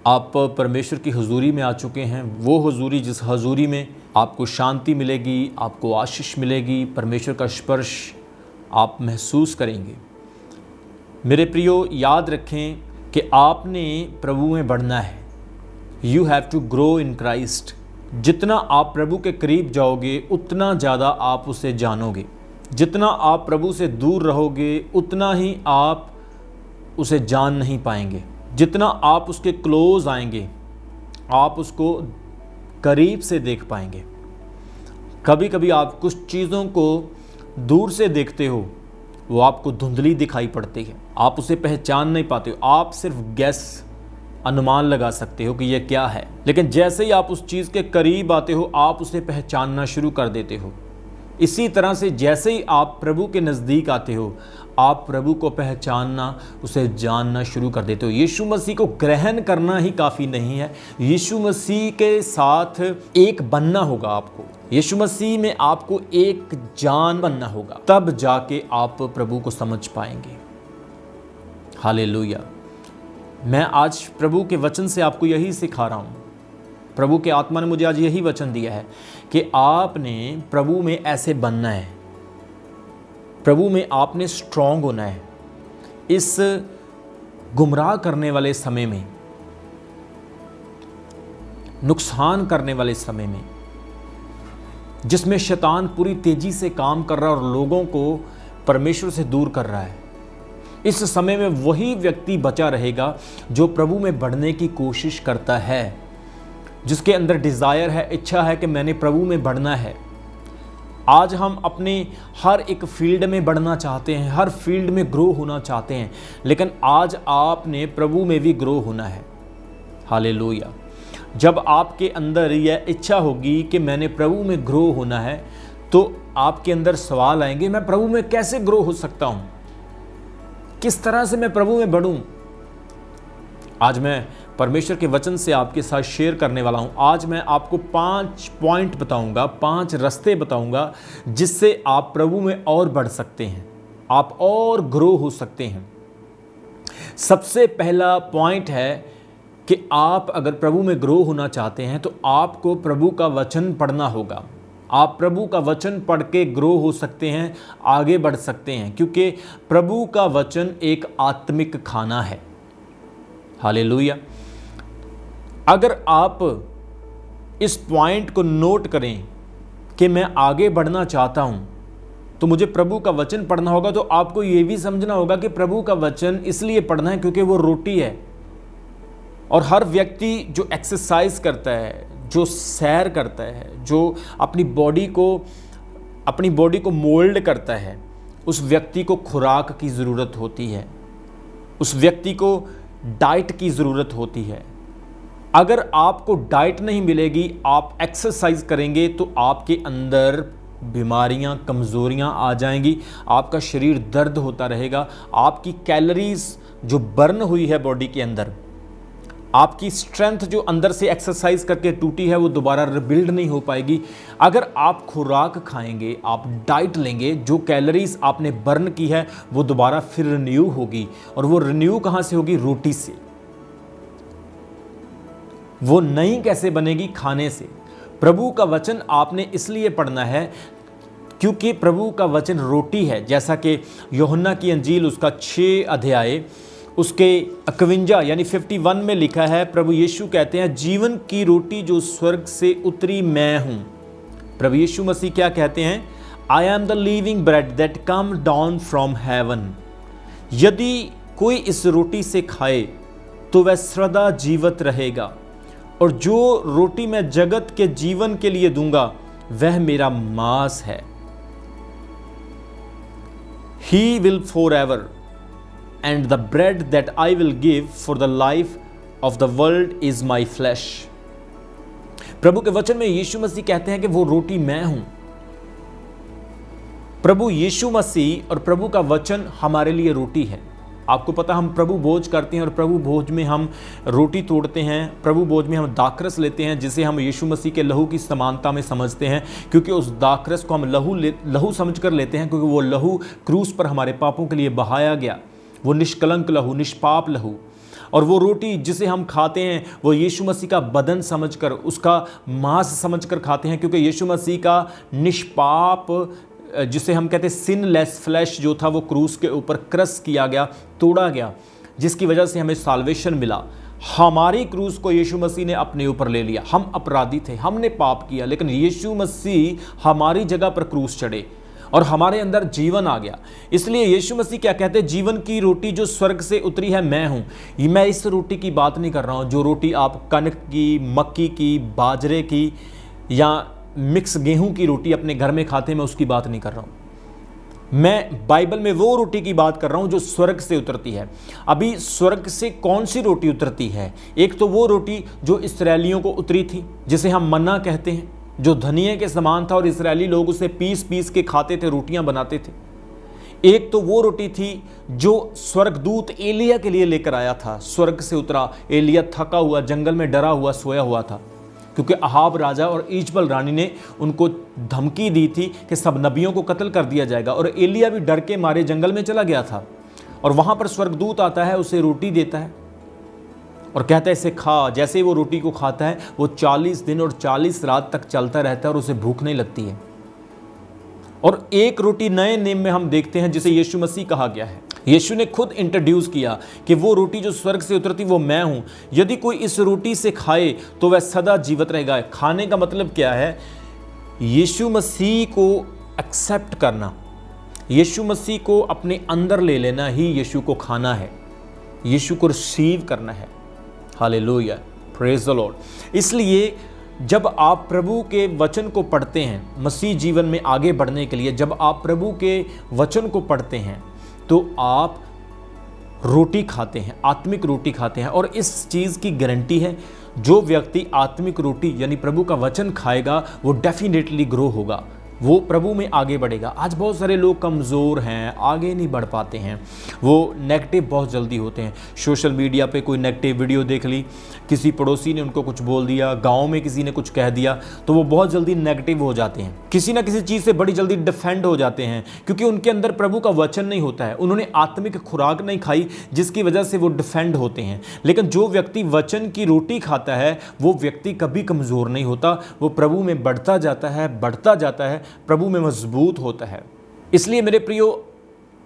आप परमेश्वर की हुजूरी में आ चुके हैं, वो हुजूरी जिस हुजूरी में आपको शांति मिलेगी, आपको आशीष मिलेगी, परमेश्वर का स्पर्श आप महसूस करेंगे। मेरे प्रियो, याद रखें कि आपने प्रभु में बढ़ना है। You have to grow in Christ. जितना आप प्रभु के करीब जाओगे उतना ज़्यादा आप उसे जानोगे। जितना आप प्रभु से दूर रहोगे उतना ही आप उसे जान नहीं पाएंगे। जितना आप उसके क्लोज आएंगे आप उसको करीब से देख पाएंगे। कभी कभी आप कुछ चीज़ों को दूर से देखते हो, वो आपको धुंधली दिखाई पड़ती है, आप उसे पहचान नहीं पाते हो, आप सिर्फ गैस अनुमान लगा सकते हो कि यह क्या है। लेकिन जैसे ही आप उस चीज़ के करीब आते हो आप उसे पहचानना शुरू कर देते हो। इसी तरह से जैसे ही आप प्रभु के नज़दीक आते हो आप प्रभु को पहचानना, उसे जानना शुरू कर देते हो। यीशु मसीह को ग्रहण करना ही काफ़ी नहीं है, यीशु मसीह के साथ एक बनना होगा आपको। यीशु मसीह में आपको एक जान बनना होगा, तब जाके आप प्रभु को समझ पाएंगे। हालेलुया। मैं आज प्रभु के वचन से आपको यही सिखा रहा हूँ। प्रभु के आत्मा ने मुझे आज यही वचन दिया है कि आपने प्रभु में ऐसे बनना है, प्रभु में आपने स्ट्रांग होना है। इस गुमराह करने वाले समय में, नुकसान करने वाले समय में, जिसमें शैतान पूरी तेजी से काम कर रहा है और लोगों को परमेश्वर से दूर कर रहा है, इस समय में वही व्यक्ति बचा रहेगा जो प्रभु में बढ़ने की कोशिश करता है, जिसके अंदर डिज़ायर है, इच्छा है कि मैंने प्रभु में बढ़ना है। आज हम अपने हर एक फील्ड में बढ़ना चाहते हैं, हर फील्ड में ग्रो होना चाहते हैं, लेकिन आज आपने प्रभु में भी ग्रो होना है। हालेलुया। जब आपके अंदर यह इच्छा होगी कि मैंने प्रभु में ग्रो होना है, तो आपके अंदर सवाल आएंगे, मैं प्रभु में कैसे ग्रो हो सकता हूँ, किस तरह से मैं प्रभु में बढ़ूँ। आज मैं परमेश्वर के वचन से आपके साथ शेयर करने वाला हूं। आज मैं आपको 5 पॉइंट बताऊंगा, 5 रास्ते बताऊंगा जिससे आप प्रभु में और बढ़ सकते हैं, आप और ग्रो हो सकते हैं। सबसे पहला पॉइंट है कि आप अगर प्रभु में ग्रो होना चाहते हैं तो आपको प्रभु का वचन पढ़ना होगा। आप प्रभु का वचन पढ़ के ग्रो हो सकते हैं, आगे बढ़ सकते हैं, क्योंकि प्रभु का वचन एक आत्मिक खाना है। हालेलुया। अगर आप इस पॉइंट को नोट करें कि मैं आगे बढ़ना चाहता हूं तो मुझे प्रभु का वचन पढ़ना होगा, तो आपको यह भी समझना होगा कि प्रभु का वचन इसलिए पढ़ना है क्योंकि वो रोटी है। और हर व्यक्ति जो एक्सरसाइज करता है, जो सैर करता है, जो अपनी बॉडी को मोल्ड करता है, उस व्यक्ति को खुराक की ज़रूरत होती है, उस व्यक्ति को डाइट की ज़रूरत होती है। अगर आपको डाइट नहीं मिलेगी, आप एक्सरसाइज करेंगे तो आपके अंदर बीमारियां, कमज़ोरियां आ जाएंगी, आपका शरीर दर्द होता रहेगा, आपकी कैलोरीज जो बर्न हुई है बॉडी के अंदर, आपकी स्ट्रेंथ जो अंदर से एक्सरसाइज करके टूटी है वो दोबारा रिबिल्ड नहीं हो पाएगी। अगर आप खुराक खाएंगे, आप डाइट लेंगे, जो कैलोरीज आपने बर्न की है वो दोबारा फिर रिन्यू होगी। और वो रिन्यू कहाँ से होगी? रोटी से। वो नई कैसे बनेगी? खाने से। प्रभु का वचन आपने इसलिए पढ़ना है क्योंकि प्रभु का वचन रोटी है। जैसा कि यूहन्ना की अंजील उसका 6 अध्याय उसके 51 यानी 51 में लिखा है, प्रभु यीशु कहते हैं, जीवन की रोटी जो स्वर्ग से उतरी मैं हूं। प्रभु यीशु मसीह क्या कहते हैं? I am the living bread that come down from heaven. यदि कोई इस रोटी से खाए तो वह सदा जीवित रहेगा, और जो रोटी मैं जगत के जीवन के लिए दूंगा वह मेरा मांस है। He will forever, and the bread that I will give for the life of the world is my flesh. प्रभु के वचन में यीशु मसीह कहते हैं कि वो रोटी मैं हूं। प्रभु यीशु मसीह और प्रभु का वचन हमारे लिए रोटी है। आपको पता, हम प्रभु भोज करते हैं और प्रभु भोज में हम रोटी तोड़ते हैं, प्रभु भोज में हम दाखरस लेते हैं, जिसे हम यीशु मसीह के लहू की समानता में समझते हैं, क्योंकि उस दाखरस को हम लहू समझकर लेते हैं, क्योंकि वो लहू क्रूस पर हमारे पापों के लिए बहाया गया। वो निष्कलंक लहू, निष्पाप लहू। और वो रोटी जिसे हम खाते हैं वो यीशु मसीह का बदन समझकर, उसका मांस समझकर खाते हैं, क्योंकि यीशु मसीह का निष्पाप, जिसे हम कहते हैं सिनलेस फ्लैश जो था, वो क्रूस के ऊपर क्रश किया गया, तोड़ा गया, जिसकी वजह से हमें साल्वेशन मिला। हमारी क्रूस को यीशु मसीह ने अपने ऊपर ले लिया। हम अपराधी थे, हमने पाप किया, लेकिन यीशु मसीह हमारी जगह पर क्रूस चढ़े और हमारे अंदर जीवन आ गया। इसलिए यीशु मसीह क्या कहते हैं, जीवन की रोटी जो स्वर्ग से उतरी है मैं हूँ। मैं इस रोटी की बात नहीं कर रहा हूँ जो रोटी आप कनक की, मक्की की, बाजरे की या मिक्स गेहूं की रोटी अपने घर में खाते हैं, मैं उसकी बात नहीं कर रहा हूँ। मैं बाइबल में वो रोटी की बात कर रहा हूं जो स्वर्ग से उतरती है। अभी स्वर्ग से कौन सी रोटी उतरती है? एक तो वो रोटी जो इस्राएलियों को उतरी थी, जिसे हम मन्ना कहते हैं, जो धनिये के समान था और इस्राएली लोग उसे पीस पीस के खाते थे, रोटियां बनाते थे। एक तो वो रोटी थी जो स्वर्गदूत एलिया के लिए लेकर आया था, स्वर्ग से उतरा। एलिया थका हुआ, जंगल में डरा हुआ, सोया हुआ था, क्योंकि अहाब राजा और ईजबल रानी ने उनको धमकी दी थी कि सब नबियों को कत्ल कर दिया जाएगा, और एलिया भी डर के मारे जंगल में चला गया था। और वहां पर स्वर्गदूत आता है, उसे रोटी देता है और कहता है इसे खा। जैसे ही वो रोटी को खाता है वो 40 दिन और 40 रात तक चलता रहता है और उसे भूख नहीं लगती है। और एक रोटी नए नेम में हम देखते हैं जिसे यीशु मसीह कहा गया है। यीशु ने खुद इंट्रोड्यूस किया कि वो रोटी जो स्वर्ग से उतरती वो मैं हूं। यदि कोई इस रोटी से खाए तो वह सदा जीवित रहेगा। खाने का मतलब क्या है? यीशु मसीह को एक्सेप्ट करना, यीशु मसीह को अपने अंदर ले लेना ही यीशु को खाना है, यीशु को रिसीव करना है। Hallelujah, praise the Lord. इसलिए जब आप प्रभु के वचन को पढ़ते हैं, मसीह जीवन में आगे बढ़ने के लिए जब आप प्रभु के वचन को पढ़ते हैं तो आप रोटी खाते हैं, आत्मिक रोटी खाते हैं। और इस चीज़ की गारंटी है, जो व्यक्ति आत्मिक रोटी यानी प्रभु का वचन खाएगा वो डेफिनेटली ग्रो होगा, वो प्रभु में आगे बढ़ेगा। आज बहुत सारे लोग कमज़ोर हैं, आगे नहीं बढ़ पाते हैं, वो नेगेटिव बहुत जल्दी होते हैं। सोशल मीडिया पे कोई नेगेटिव वीडियो देख ली, किसी पड़ोसी ने उनको कुछ बोल दिया, गांव में किसी ने कुछ कह दिया, तो वो बहुत जल्दी नेगेटिव हो जाते हैं, किसी ना किसी चीज़ से बड़ी जल्दी डिफेंड हो जाते हैं, क्योंकि उनके अंदर प्रभु का वचन नहीं होता है, उन्होंने आत्मिक खुराक नहीं खाई, जिसकी वजह से वो डिफेंड होते हैं। लेकिन जो व्यक्ति वचन की रोटी खाता है वो व्यक्ति कभी कमज़ोर नहीं होता, वो प्रभु में बढ़ता जाता है, बढ़ता जाता है, प्रभु में मजबूत होता है। इसलिए मेरे प्रियो,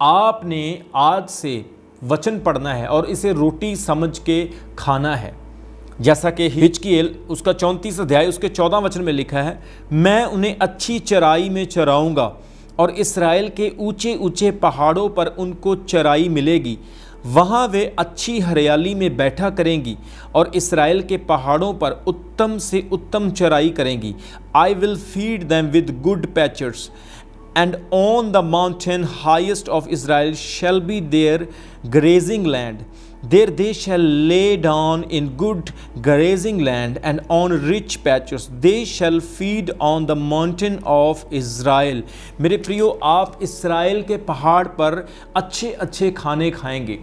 आपने आज से वचन पढ़ना है और इसे रोटी समझ के खाना है। जैसा कि हिजकियेल उसका 34 अध्याय उसके 14 वचन में लिखा है, मैं उन्हें अच्छी चराई में चराऊंगा और इस्राएल के ऊंचे ऊंचे पहाड़ों पर उनको चराई मिलेगी, वहाँ वे अच्छी हरियाली में बैठा करेंगी और इस्राएल के पहाड़ों पर उत्तम से उत्तम चराई करेंगी। I will feed them with good pastures and on the mountain highest of Israel shall be their grazing land. There they shall lay down in good grazing land, and on rich pastures they shall feed on the mountain of Israel. मेरे प्रियो, आप इस्राएल के पहाड़ पर अच्छे अच्छे खाने खाएंगे।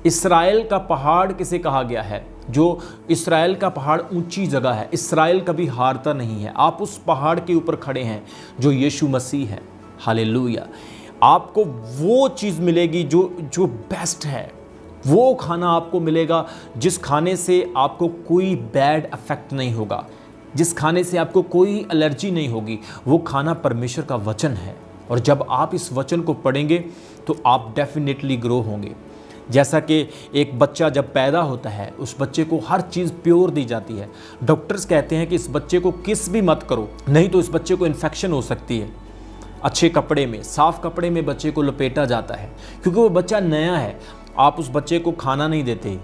इस्राएल का पहाड़ किसे कहा गया है? जो इस्राएल का पहाड़ ऊंची जगह है, इस्राएल कभी हारता नहीं है। आप उस पहाड़ के ऊपर खड़े हैं जो यीशु मसीह है। हालेलुया। आपको वो चीज़ मिलेगी जो बेस्ट है, वो खाना आपको मिलेगा जिस खाने से आपको कोई बैड इफेक्ट नहीं होगा, जिस खाने से आपको कोई एलर्जी नहीं होगी। वो खाना परमेश्वर का वचन है, और जब आप इस वचन को पढ़ेंगे तो आप डेफिनेटली ग्रो होंगे। जैसा कि एक बच्चा जब पैदा होता है, उस बच्चे को हर चीज़ प्योर दी जाती है। डॉक्टर्स कहते हैं कि इस बच्चे को किस भी मत करो, नहीं तो इस बच्चे को इन्फेक्शन हो सकती है। अच्छे कपड़े में, साफ कपड़े में बच्चे को लपेटा जाता है, क्योंकि वो बच्चा नया है। आप उस बच्चे को खाना नहीं देते,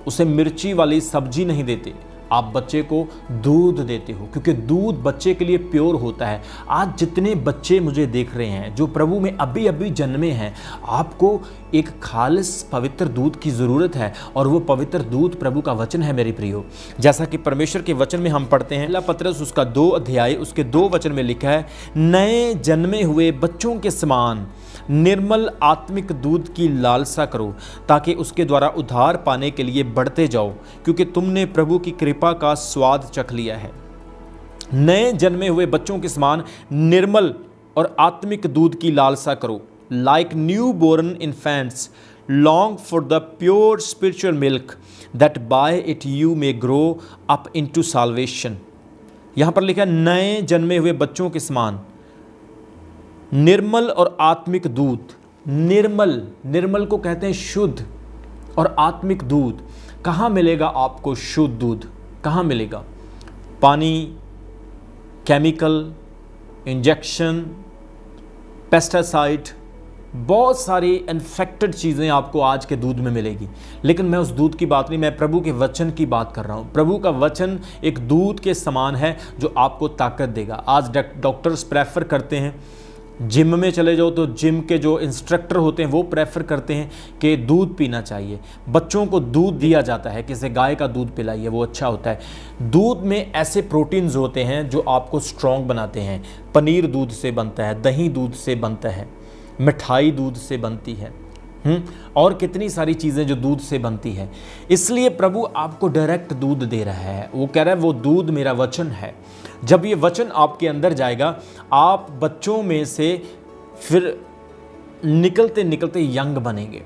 उसे मिर्ची वाली सब्जी नहीं देते, आप बच्चे को दूध देते हो, क्योंकि दूध बच्चे के लिए प्योर होता है। आज जितने बच्चे मुझे देख रहे हैं जो प्रभु में अभी अभी जन्मे हैं, आपको एक खालिस पवित्र दूध की ज़रूरत है, और वो पवित्र दूध प्रभु का वचन है मेरे प्रियो। जैसा कि परमेश्वर के वचन में हम पढ़ते हैं, पहला पतरस उसका 2 अध्याय उसके 2 वचन में लिखा है, नए जन्मे हुए बच्चों के समान निर्मल आत्मिक दूध की लालसा करो, ताकि उसके द्वारा उद्धार पाने के लिए बढ़ते जाओ, क्योंकि तुमने प्रभु की कृपा का स्वाद चख लिया है। नए जन्मे हुए बच्चों के समान निर्मल और आत्मिक दूध की लालसा करो। Like new born infants long for the pure spiritual milk that by it you may grow up into salvation. यहाँ पर लिखा है नए जन्मे हुए बच्चों के समान निर्मल और आत्मिक दूध। निर्मल, निर्मल को कहते हैं शुद्ध, और आत्मिक दूध कहाँ मिलेगा आपको? शुद्ध दूध कहाँ मिलेगा? पानी, केमिकल, इंजेक्शन, पेस्टिसाइड, बहुत सारी इन्फेक्टेड चीज़ें आपको आज के दूध में मिलेगी। लेकिन मैं उस दूध की बात नहीं, मैं प्रभु के वचन की बात कर रहा हूँ। प्रभु का वचन एक दूध के समान है जो आपको ताकत देगा। आज डॉक्टर्स प्रेफर करते हैं, जिम में चले जाओ तो जिम के जो इंस्ट्रक्टर होते हैं वो प्रेफर करते हैं कि दूध पीना चाहिए। बच्चों को दूध दिया जाता है, किसी गाय का दूध पिलाइए, वो अच्छा होता है। दूध में ऐसे प्रोटीन्स होते हैं जो आपको स्ट्रॉन्ग बनाते हैं। पनीर दूध से बनता है, दही दूध से बनता है, मिठाई दूध से बनती है, और कितनी सारी चीज़ें जो दूध से बनती है। इसलिए प्रभु आपको डायरेक्ट दूध दे रहा है। वो कह रहा है वो दूध मेरा वचन है। जब ये वचन आपके अंदर जाएगा, आप बच्चों में से फिर निकलते निकलते यंग बनेंगे।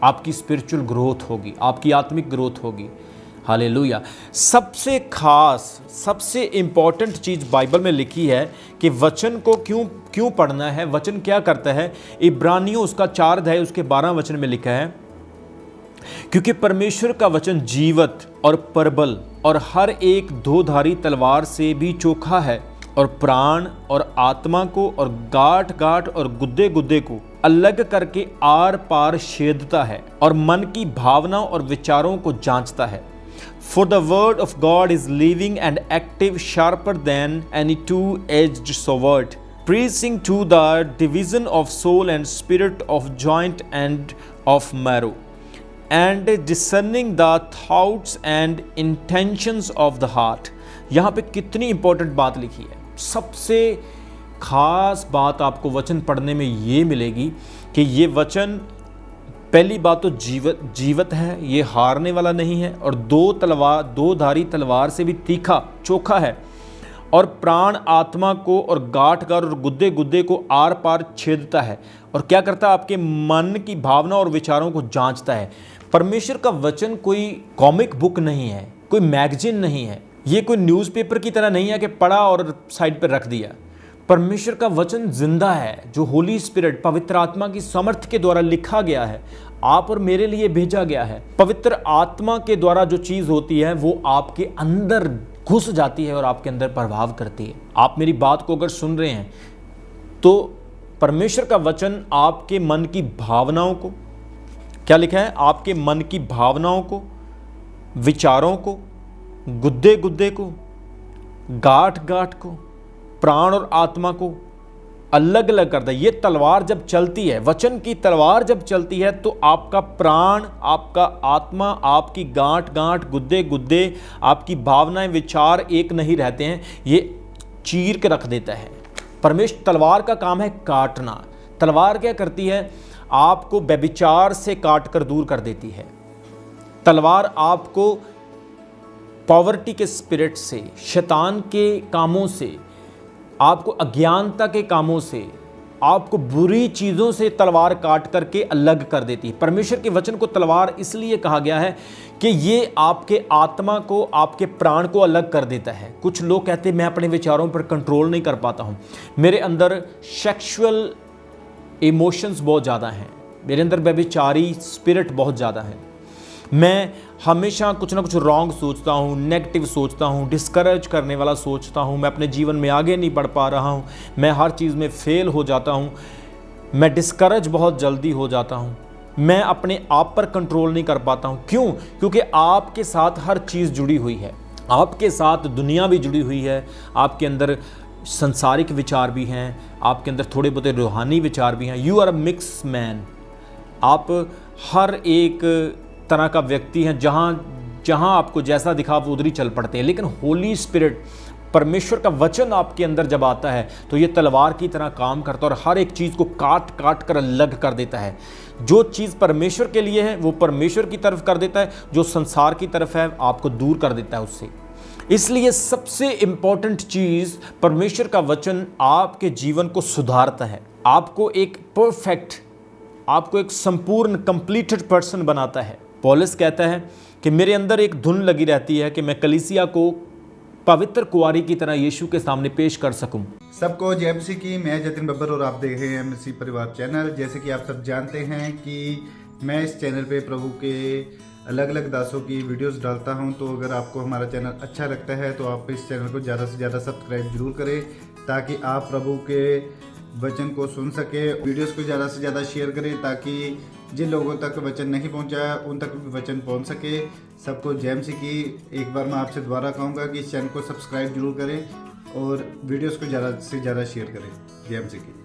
आपकी स्पिरिचुअल ग्रोथ होगी, आपकी आत्मिक ग्रोथ होगी। हालेलुया। सबसे खास, सबसे इंपॉर्टेंट चीज़ बाइबल में लिखी है कि वचन को क्यों पढ़ना है, वचन क्या करता है। इब्रानियों उसका 4 अध्याय उसके 12 वचन में लिखा है, क्योंकि परमेश्वर का वचन जीवत और प्रबल और हर एक दोधारी तलवार से भी चोखा है, और प्राण और आत्मा को और गांठ गांठ और गुद्दे गुद्दे को अलग करके आर पार छेदता है, और मन की भावनाओं और विचारों को जांचता है। For the word of God is living and active, sharper than any two-edged sword, piercing to the division of soul and spirit, of joint and of marrow, and discerning the thoughts and intentions of the heart। यहाँ पे कितनी important बात लिखी है। सबसे खास बात आपको वचन पढ़ने में ये मिलेगी कि ये वचन, पहली बात तो जीवत है, ये हारने वाला नहीं है, और दो धारी तलवार से भी तीखा चोखा है, और प्राण आत्मा को और गांठ गांठ और गुद्दे गुद्दे को आर पार छेदता है, और क्या करता है? आपके मन की भावना और विचारों को जांचता है। परमेश्वर का वचन कोई कॉमिक बुक नहीं है, कोई मैगजीन नहीं है, ये कोई न्यूज़पेपर की तरह नहीं है कि पढ़ा और साइड पर रख दिया। परमेश्वर का वचन जिंदा है, जो होली स्पिरिट, पवित्र आत्मा की सामर्थ के द्वारा लिखा गया है, आप और मेरे लिए भेजा गया है। पवित्र आत्मा के द्वारा जो चीज़ होती है वो आपके अंदर घुस जाती है और आपके अंदर प्रभाव करती है। आप मेरी बात को अगर सुन रहे हैं तो परमेश्वर का वचन आपके मन की भावनाओं को, क्या लिखा है? आपके मन की भावनाओं को, विचारों को, गुद्दे गुद्दे को, गांठ गांठ को, प्राण और आत्मा को अलग अलग करता है। ये तलवार जब चलती है, वचन की तलवार जब चलती है, तो आपका प्राण, आपका आत्मा, आपकी गांठ गांठ, गुद्दे गुद्दे, आपकी भावनाएं, विचार एक नहीं रहते हैं, ये चीर के रख देता है। परमेश्वर, तलवार का काम है काटना। तलवार क्या करती है? आपको व्यभिचार से काट कर दूर कर देती है। तलवार आपको पॉवर्टी के स्पिरिट से, शैतान के कामों से, आपको अज्ञानता के कामों से, आपको बुरी चीज़ों से तलवार काट करके अलग कर देती है। परमेश्वर के वचन को तलवार इसलिए कहा गया है कि ये आपके आत्मा को, आपके प्राण को अलग कर देता है। कुछ लोग कहते हैं मैं अपने विचारों पर कंट्रोल नहीं कर पाता हूँ, मेरे अंदर सेक्सुअल इमोशंस बहुत ज़्यादा हैं, मेरे अंदर व्यभिचारी स्पिरिट बहुत ज़्यादा है, मैं हमेशा कुछ ना कुछ रॉन्ग सोचता हूँ, नेगेटिव सोचता हूँ, डिस्करेज करने वाला सोचता हूँ, मैं अपने जीवन में आगे नहीं बढ़ पा रहा हूँ, मैं हर चीज़ में फेल हो जाता हूँ, मैं डिस्करेज बहुत जल्दी हो जाता हूँ, मैं अपने आप पर कंट्रोल नहीं कर पाता हूँ। क्यों? क्योंकि आपके साथ हर चीज़ जुड़ी हुई है, आपके साथ दुनिया भी जुड़ी हुई है, आपके अंदर संसारिक विचार भी हैं, आपके अंदर थोड़े बहुत रूहानी विचार भी हैं। You are a mix man. आप हर एक तरह का व्यक्ति हैं, जहाँ आपको जैसा दिखा आप उधर ही चल पड़ते हैं। लेकिन होली स्पिरिट, परमेश्वर का वचन आपके अंदर जब आता है तो ये तलवार की तरह काम करता है और हर एक चीज़ को काट काट कर अलग कर देता है। जो चीज़ परमेश्वर के लिए है वो परमेश्वर की तरफ कर देता है, जो संसार की तरफ है आपको दूर कर देता है उससे। इसलिए सबसे इम्पॉर्टेंट चीज़, परमेश्वर का वचन आपके जीवन को सुधारता है, आपको एक परफेक्ट आपको एक संपूर्ण कंप्लीटेड पर्सन बनाता है। पौलुस कहता है कि मेरे अंदर एक धुन लगी रहती है कि मैं कलीसिया को पवित्र कुंवारी की तरह यीशु के सामने पेश कर सकूं। सबको जय मसीह की। मैं जतिन बब्बर और आप देख रहे हैं मसीह परिवार चैनल। जैसे कि आप सब जानते हैं कि मैं इस चैनल पे प्रभु के अलग अलग दासों की वीडियोस डालता हूं, तो अगर आपको हमारा चैनल अच्छा लगता है तो आप इस चैनल को ज़्यादा से ज़्यादा सब्सक्राइब जरूर करें, ताकि आप प्रभु के वचन को सुन सके। वीडियोस को ज़्यादा से ज़्यादा शेयर करें ताकि जिन लोगों तक वचन नहीं पहुंचा उन तक भी वचन पहुंच सके। सबको जय मसीह की। एक बार मैं आपसे दोबारा कहूँगा कि इस चैनल को सब्सक्राइब जरूर करें और वीडियोस को ज़्यादा से ज़्यादा शेयर करें। जय मसीह की।